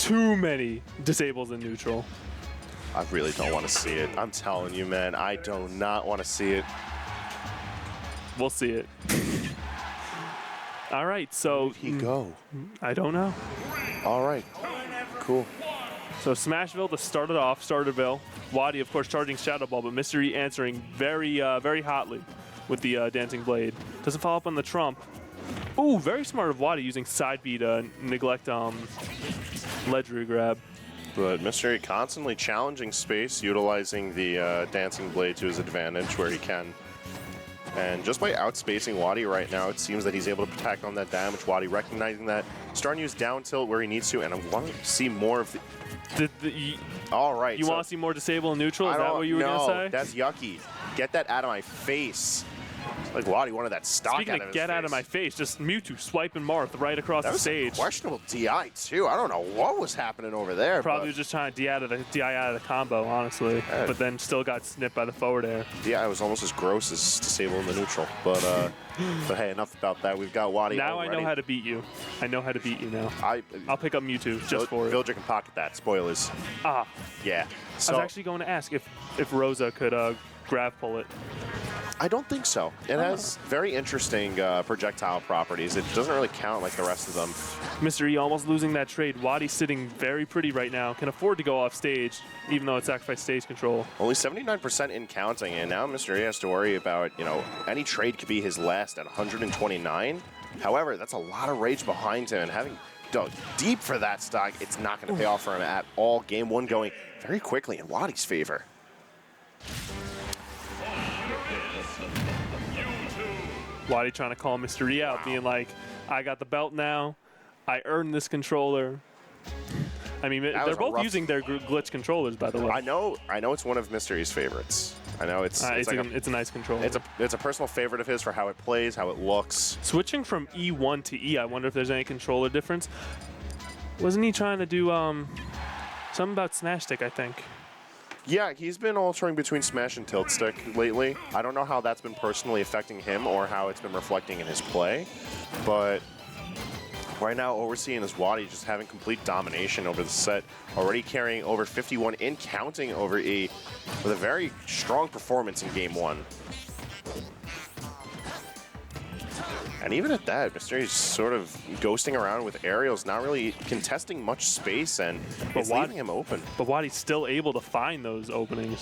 too many disables in neutral. I really don't want to see it. I'm telling you, man, I do not want to see it. We'll see it. All right, so Where did he go? I don't know. All right, cool. So Smashville to start it off, Starterville. WaDi, of course, charging Shadow Ball, but Mystery answering very hotly with the Dancing Blade. Doesn't follow up on the Trump. Ooh, very smart of WaDi using side B to neglect Ledger grab. But Mystery constantly challenging space, utilizing the Dancing Blade to his advantage where he can. And just by outspacing WaDi right now, it seems that he's able to protect on that damage. WaDi recognizing that, starting to use down tilt where he needs to, and I want to see more of the... All right. You want to see more disable and neutral? Is that what you were going to say? No, that's yucky. Get that out of my face. Like WaDi wanted that stock Speaking out of of his get face. out of my face, just Mewtwo swiping Marth right across the stage. That was a questionable DI too. I don't know what was happening over there. Probably just trying to DI out of the combo, honestly. Yeah. But then still got snipped by the forward air. DI was almost as gross as disabling the neutral. But hey, enough about that. We've got WaDi Now already. I know how to beat you. I know how to beat you now. I'll pick up Mewtwo just for it. Villager can pocket that. Spoilers. Ah. Yeah. So, I was actually going to ask if Rosa could grab pull it. I don't think so. It has very interesting projectile properties. It doesn't really count like the rest of them. Mr. E almost losing that trade. WaDi sitting very pretty right now. Can afford to go off stage, even though it sacrificed stage control. Only 79% in counting, and now Mr. E has to worry about, any trade could be his last at 129. However, that's a lot of rage behind him, and having dug deep for that stock, it's not going to pay off for him at all. Game one going very quickly in WaDi's favor. WaDi trying to call Mr. E out, being like, I got the belt now. I earned this controller. I mean, they're both using their glitch controllers, by the way. I know it's one of Mr. E's favorites. I know it's a nice controller. It's a personal favorite of his for how it plays, how it looks. Switching from E1 to E, I wonder if there's any controller difference. Wasn't he trying to do something about Smash Stick, I think? Yeah, he's been altering between Smash and Tilt Stick lately. I don't know how that's been personally affecting him or how it's been reflecting in his play, but right now what we're seeing is WaDi just having complete domination over the set, already carrying over 51 and counting over E with a very strong performance in game one. And even at that, Mr. E's sort of ghosting around with aerials, not really contesting much space, and it's leaving him open. But WaDi's still able to find those openings,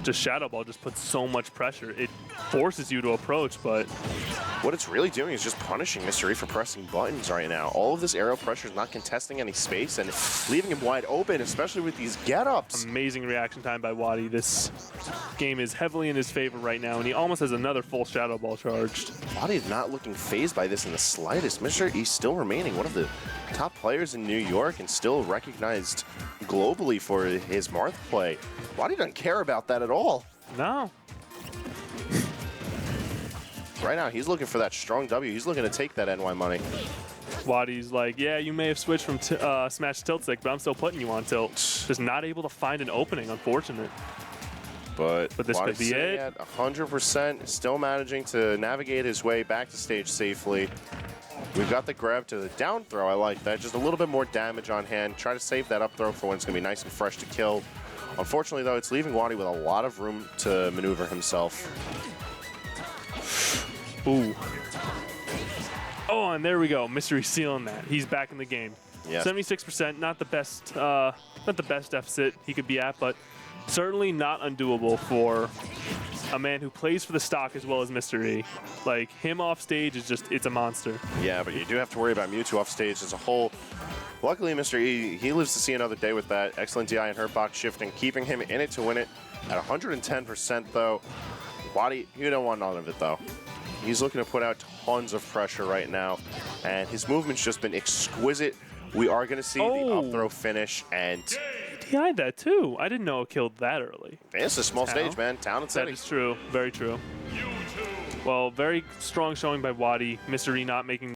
Just Shadow Ball just puts so much pressure. It forces you to approach, but... What it's really doing is just punishing Mr. E for pressing buttons right now. All of this aerial pressure is not contesting any space and leaving him wide open, especially with these get-ups. Amazing reaction time by WaDi. This game is heavily in his favor right now, and he almost has another full Shadow Ball charged. WaDi is not looking phased by this in the slightest. Mr. E still remaining one of the top players in New York and still recognized globally for his Marth play. WaDi doesn't care about that at all. No. Right now, he's looking for that strong W. He's looking to take that NY money. WaDi's like, yeah, you may have switched from Smash to Tilt Stick, but I'm still putting you on Tilt. Just not able to find an opening, unfortunate. But this could be it. At 100%, still managing to navigate his way back to stage safely. We've got the grab to the down throw. I like that. Just a little bit more damage on hand. Try to save that up throw for when it's going to be nice and fresh to kill. Unfortunately, though, it's leaving WaDi with a lot of room to maneuver himself. Ooh. Oh, and there we go. Mystery sealing that. He's back in the game. Yeah. 76%, not the best deficit he could be at, but certainly not undoable for a man who plays for the stock as well as Mr. E. Like, him off stage is just, it's a monster. Yeah, but you do have to worry about Mewtwo off stage as a whole. Luckily, Mr. E, he lives to see another day with that. Excellent DI and hurt box shifting, keeping him in it to win it. At 110% though, WaDi, you don't want none of it though. He's looking to put out tons of pressure right now, and his movement's just been exquisite. We are going to see the up throw finish, and he DI'd that too. I didn't know it killed that early. It's a small stage, man. Town and city. That is true. Very true. Well, very strong showing by WaDi. Mr. E not making